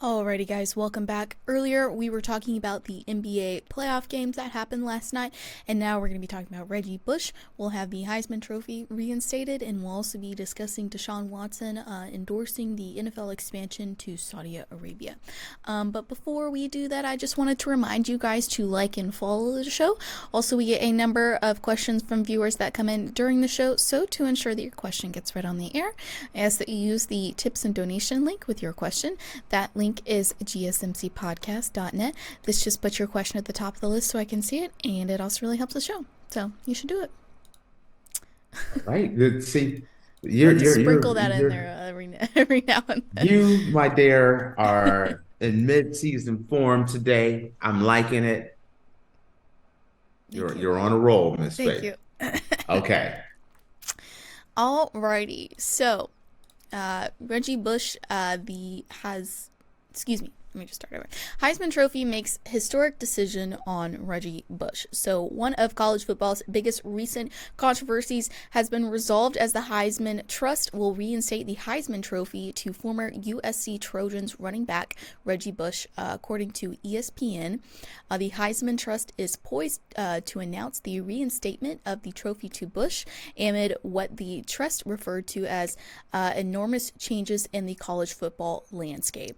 Alrighty, guys, welcome back. Earlier, we were talking about the NBA playoff games that happened last night, and now we're going to be talking about Reggie Bush. We'll have the Heisman Trophy reinstated, and we'll also be discussing Deshaun Watson endorsing the NFL expansion to Saudi Arabia. But before we do that, I just wanted to remind you guys to like and follow the show. Also, we get a number of questions from viewers that come in during the show, so to ensure that your question gets read on the air, I ask that you use the tips and donation link with your question. That link is GSMCPodcast.net. This just puts your question at the top of the list so I can see it, and it also really helps the show. So you should do it. Right. See, Like to sprinkle that in there every now and then. you, my dear, are in mid-season form today. I'm liking it. Thank you. You're on a roll, Miss Thank Faith. you. Okay. Alrighty. So, Reggie Bush, excuse me, let me just start over. Heisman Trophy makes historic decision on Reggie Bush. So one of college football's biggest recent controversies has been resolved as the Heisman Trust will reinstate the Heisman Trophy to former USC Trojans running back Reggie Bush, according to ESPN. The Heisman Trust is poised to announce the reinstatement of the trophy to Bush amid what the trust referred to as enormous changes in the college football landscape.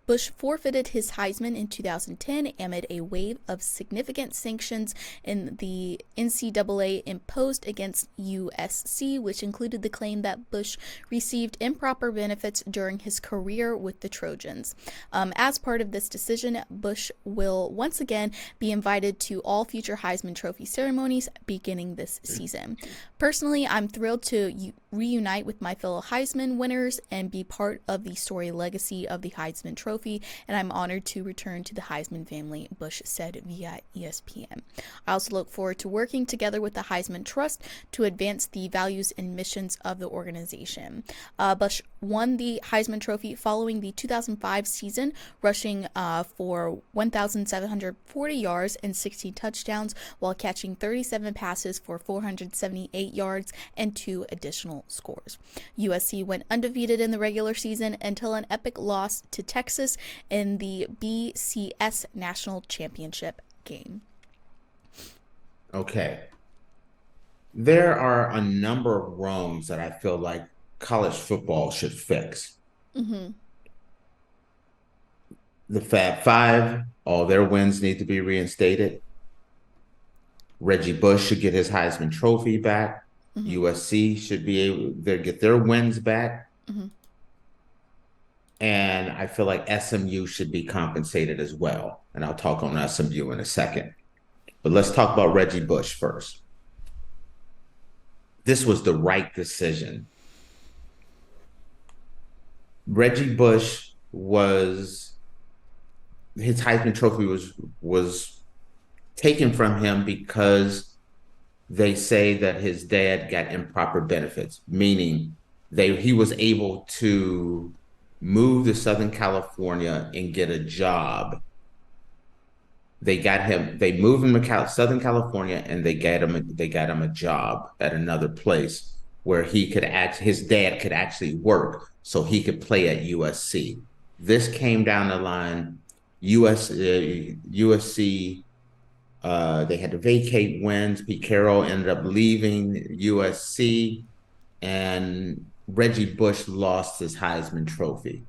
Bush forfeited his Heisman in 2010 amid a wave of significant sanctions in the NCAA imposed against USC, which included the claim that Bush received improper benefits during his career with the Trojans. As part of this decision, Bush will once again be invited to all future Heisman Trophy ceremonies beginning this season. Personally, I'm thrilled to reunite with my fellow Heisman winners and be part of the story legacy of the Heisman Trophy, and I'm honored to return to the Heisman family, Bush said via ESPN. I also look forward to working together with the Heisman Trust to advance the values and missions of the organization. Bush won the Heisman Trophy following the 2005 season, rushing for 1,740 yards and 16 touchdowns while catching 37 passes for 478 yards and 2 additional scores. USC went undefeated in the regular season until an epic loss to Texas in the BCS National Championship game. Okay. There are a number of wrongs that I feel like college football should fix. Mm-hmm. The Fab Five, all their wins need to be reinstated. Reggie Bush should get his Heisman Trophy back. Mm-hmm. USC should be able to get their wins back. Mm-hmm. And I feel like SMU should be compensated as well. And I'll talk on SMU in a second. But let's talk about Reggie Bush first. This was the right decision. Reggie Bush his Heisman Trophy was taken from him because they say that his dad got improper benefits, meaning he was able to move to Southern California and get a job. They moved him to Southern California and they got him a job at another place where his dad could actually work so he could play at USC. This came down the line. USC they had to vacate wins. Pete Carroll ended up leaving USC, and Reggie Bush lost his Heisman Trophy.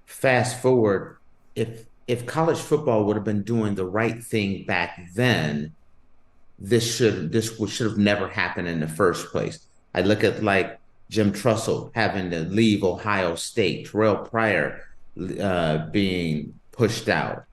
Fast forward, if college football would have been doing the right thing back then, this should have never happened in the first place. I look at like Jim Tressel having to leave Ohio State, Terrell Pryor being pushed out.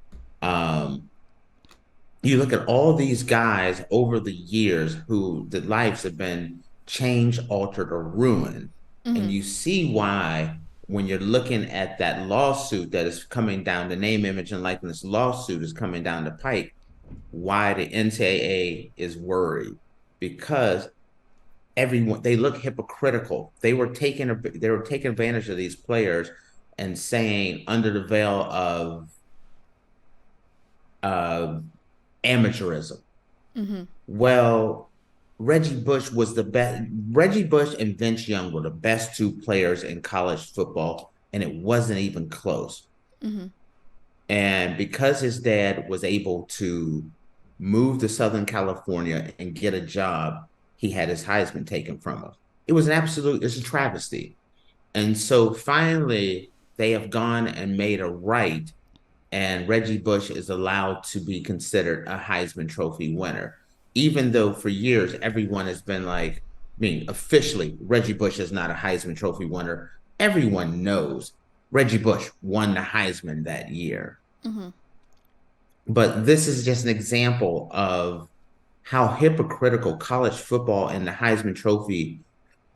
You look at all these guys over the years who the lives have been changed, altered, or ruined. Mm-hmm. And you see why when you're looking at that lawsuit that is coming down, the name, image, and likeness lawsuit is coming down the pike, why the NCAA is worried. Because they look hypocritical. They were taking advantage of these players and saying under the veil of amateurism. Mm-hmm. Well, Reggie Bush was the best. Reggie Bush and Vince Young were the best two players in college football and it wasn't even close. Mm-hmm. And because his dad was able to move to Southern California and get a job, he had his Heisman taken from him. It's a travesty. And so finally, they have gone and made a right, and Reggie Bush is allowed to be considered a Heisman Trophy winner, even though for years everyone has been like, I mean, officially, Reggie Bush is not a Heisman Trophy winner. Everyone knows Reggie Bush won the Heisman that year. Mm-hmm. But this is just an example of how hypocritical college football and the Heisman Trophy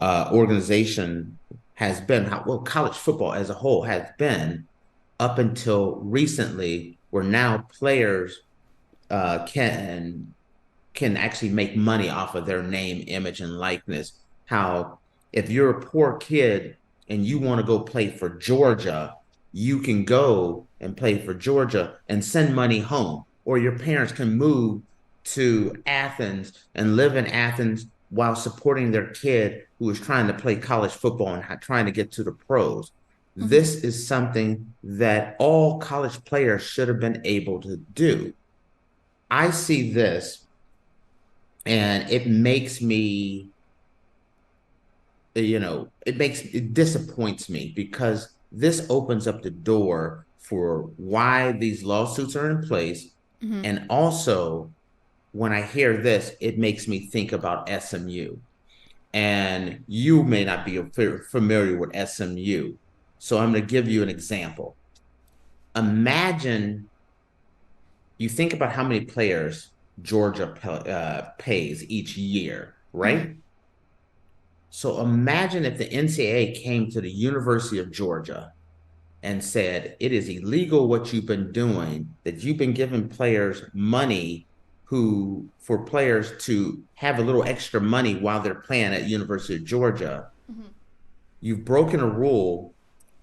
organization has been, well, college football as a whole has been up until recently, where now players can actually make money off of their name, image, and likeness. How if you're a poor kid and you want to go play for Georgia, you can go and play for Georgia and send money home, or your parents can move to Athens and live in Athens while supporting their kid who is trying to play college football and trying to get to the pros. Mm-hmm. This is something that all college players should have been able to do. I see this and it makes me, it disappoints me, because this opens up the door for why these lawsuits are in place. Mm-hmm. And also, when I hear this, it makes me think about SMU. And you may not be familiar with SMU. So I'm going to give you an example. Imagine you think about how many players Georgia pays each year, right? Mm-hmm. So imagine if the NCAA came to the University of Georgia and said, it is illegal what you've been doing, that you've been giving players money for players to have a little extra money while they're playing at University of Georgia. Mm-hmm. You've broken a rule.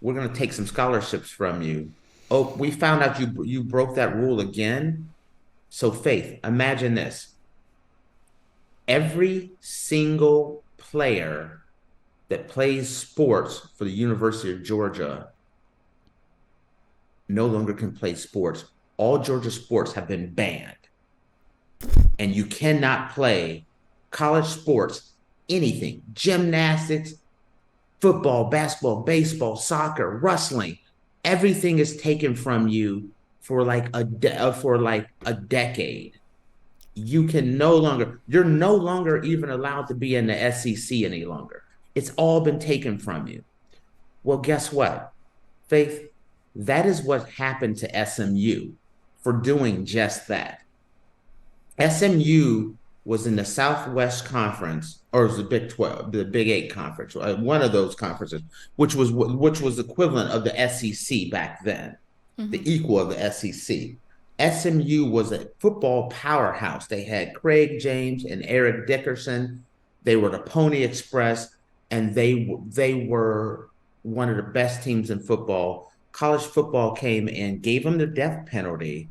We're going to take some scholarships from you. Oh, we found out you broke that rule again. So Faith, imagine this. Every single player that plays sports for the University of Georgia no longer can play sports. All Georgia sports have been banned. And you cannot play college sports, anything, gymnastics, football, basketball, baseball, soccer, wrestling. Everything is taken from you for like a decade. You're no longer even allowed to be in the SEC any longer. It's all been taken from you. Well, guess what, Faith? That is what happened to SMU for doing just that. SMU was in the Southwest Conference, or it was the Big 12, the Big 8 Conference, one of those conferences, which was equivalent of the SEC back then, mm-hmm. the equal of the SEC. SMU was a football powerhouse. They had Craig James and Eric Dickerson. They were the Pony Express, and they were one of the best teams in football. College football came and gave them the death penalty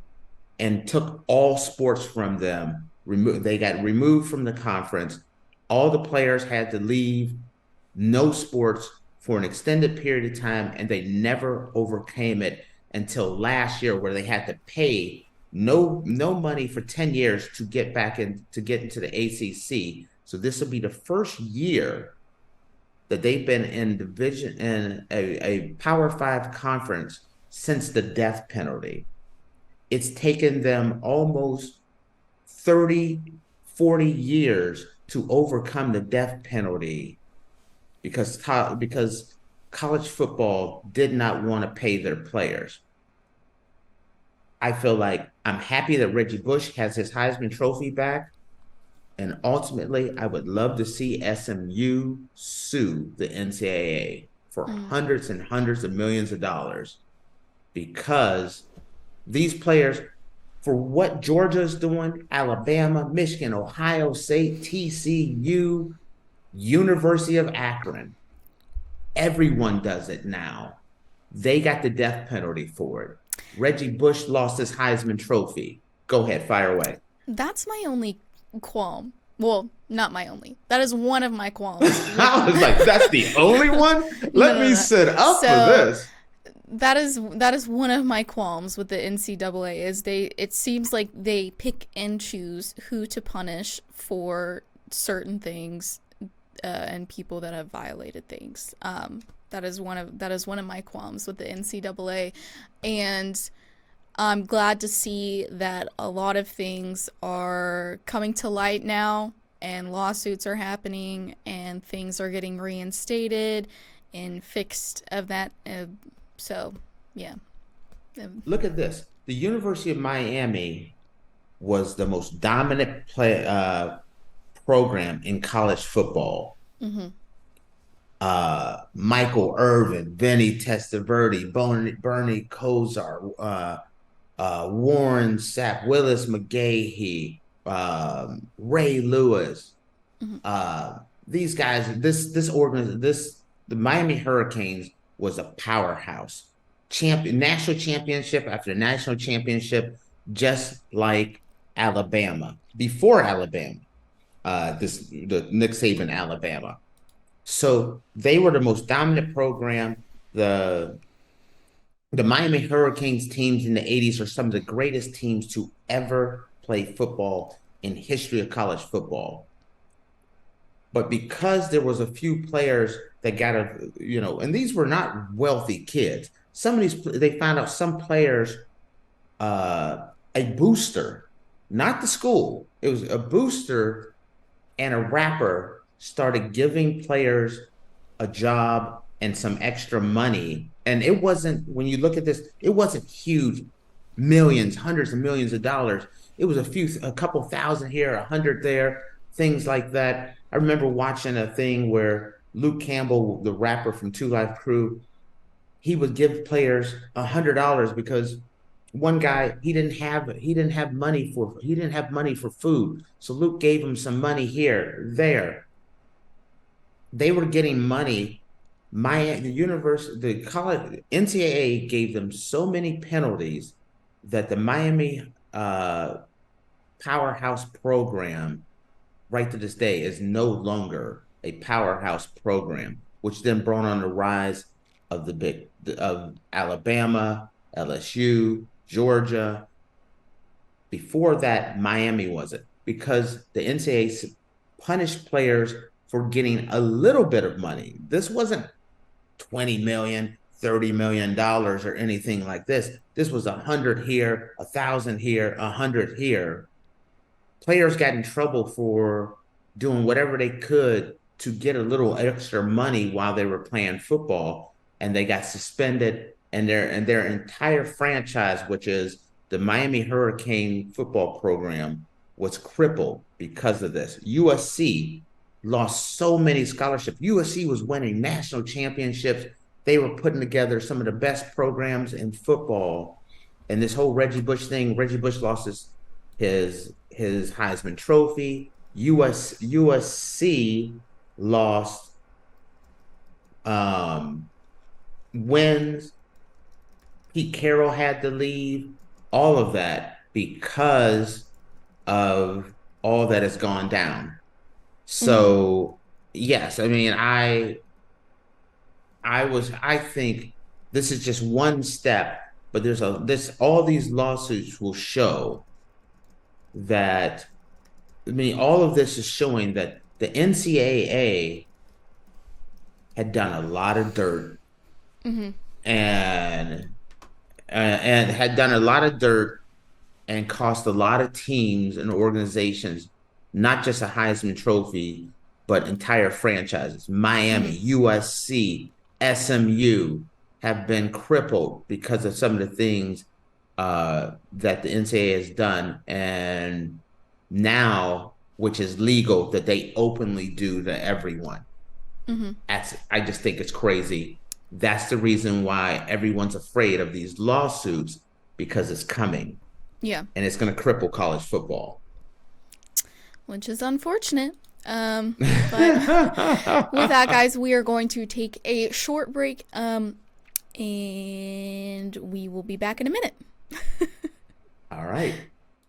and took all sports from them. They got removed from the conference. All the players had to leave, no sports for an extended period of time, and they never overcame it until last year, where they had to pay no money for 10 years to get into the ACC. So this will be the first year that they've been in a Power 5 conference since the death penalty. It's taken them almost 30, 40 years to overcome the death penalty because college football did not want to pay their players. I feel like I'm happy that Reggie Bush has his Heisman Trophy back. And ultimately, I would love to see SMU sue the NCAA for hundreds and hundreds of millions of dollars, because these players, for what Georgia's doing, Alabama, Michigan, Ohio State, TCU, University of Akron, everyone does it now. They got the death penalty for it. Reggie Bush lost his Heisman Trophy. Go ahead, fire away. That's my only qualm. Well, not my only. That is one of my qualms. I was like, that's the only one? Let me sit up for this. that is one of my qualms with the NCAA is it seems like they pick and choose who to punish for certain things and people that have violated things. That is one of my qualms with the NCAA, and I'm glad to see that a lot of things are coming to light now, and lawsuits are happening, and things are getting reinstated and fixed of that. So, yeah. Look at this. The University of Miami was the most dominant program in college football. Mm-hmm. Michael Irvin, Vinny Testaverde, Bernie Kosar, Warren Sapp, Willis McGahee, Ray Lewis. Mm-hmm. These guys, the Miami Hurricanes was a powerhouse. National championship after national championship, just like Alabama. Before Alabama, the Nick Saban Alabama. So they were the most dominant program. The Miami Hurricanes teams in the 80s are some of the greatest teams to ever play football in history of college football. But because there was a few players that got and these were not wealthy kids. Some of these, they found out some players, a booster, not the school, it was a booster and a rapper started giving players a job and some extra money. And it wasn't, when you look at this, it wasn't huge, millions, hundreds of millions of dollars. It was a couple thousand here, 100 there, things like that. I remember watching a thing where Luke Campbell, the rapper from Two Live Crew, he would give players $100 because one guy he didn't have money for food, so Luke gave him some money here, there. They were getting money. The college NCAA gave them so many penalties that the Miami powerhouse program, right to this day, is no longer a powerhouse program, which then brought on the rise of of Alabama, LSU, Georgia. Before that, Miami wasn't, because the NCAA punished players for getting a little bit of money. This wasn't 20 million, $30 million or anything like this. This was 100 here, 1,000 here, 100 here. Players got in trouble for doing whatever they could to get a little extra money while they were playing football, and they got suspended, and their entire franchise, which is the Miami Hurricane football program, was crippled because of this. USC lost so many scholarships. USC was winning national championships. They were putting together some of the best programs in football. And this whole Reggie Bush thing, Reggie Bush lost his Heisman Trophy. USC lost wins. Pete Carroll had to leave. All of that because of all that has gone down. So yes, I mean, I think this is just one step, but all these lawsuits will show that, I mean, all of this is showing that the NCAA had done a lot of dirt, and had done a lot of dirt and cost a lot of teams and organizations not just a Heisman Trophy, but entire franchises. Miami, USC, SMU have been crippled because of some of the things that the NCAA has done, and now, which is legal, that they openly do to everyone. I just think it's crazy. That's the reason why everyone's afraid of these lawsuits, because it's coming. Yeah. And it's going to cripple college football. Which is unfortunate. But with that, guys, we are going to take a short break, and we will be back in a minute. All right.